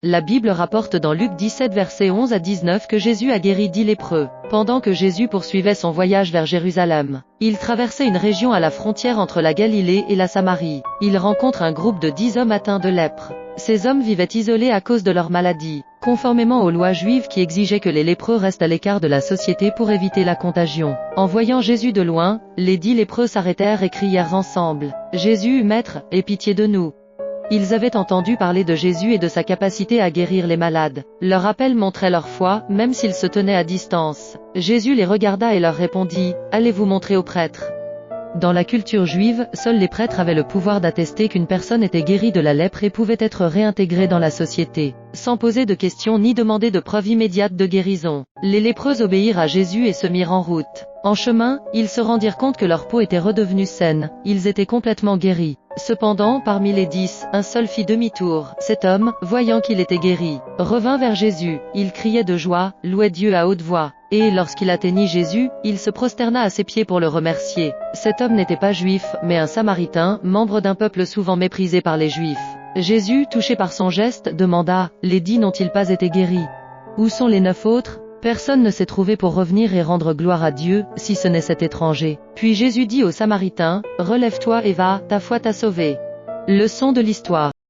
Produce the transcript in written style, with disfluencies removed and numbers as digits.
La Bible rapporte dans Luc 17 versets 11 à 19 que Jésus a guéri 10 lépreux. Pendant que Jésus poursuivait son voyage vers Jérusalem, il traversait une région à la frontière entre la Galilée et la Samarie. Il rencontre un groupe de 10 hommes atteints de lèpre. Ces hommes vivaient isolés à cause de leur maladie, conformément aux lois juives qui exigeaient que les lépreux restent à l'écart de la société pour éviter la contagion. En voyant Jésus de loin, les 10 lépreux s'arrêtèrent et crièrent ensemble: « Jésus, Maître, aie pitié de nous !» Ils avaient entendu parler de Jésus et de sa capacité à guérir les malades. Leur appel montrait leur foi, même s'ils se tenaient à distance. Jésus les regarda et leur répondit: « Allez vous montrer aux prêtres. » Dans la culture juive, seuls les prêtres avaient le pouvoir d'attester qu'une personne était guérie de la lèpre et pouvait être réintégrée dans la société, sans poser de questions ni demander de preuves immédiates de guérison. Les lépreux obéirent à Jésus et se mirent en route. En chemin, ils se rendirent compte que leur peau était redevenue saine, ils étaient complètement guéris. Cependant, parmi les 10, un seul fit demi-tour. Cet homme, voyant qu'il était guéri, revint vers Jésus. Il criait de joie, louait Dieu à haute voix. Et lorsqu'il atteignit Jésus, il se prosterna à ses pieds pour le remercier. Cet homme n'était pas juif, mais un Samaritain, membre d'un peuple souvent méprisé par les Juifs. Jésus, touché par son geste, demanda: « Les 10 n'ont-ils pas été guéris? Où sont les 9 autres ? Personne ne s'est trouvé pour revenir et rendre gloire à Dieu, si ce n'est cet étranger. » Puis Jésus dit au Samaritain: « Relève-toi et va, ta foi t'a sauvé. » Leçon de l'histoire.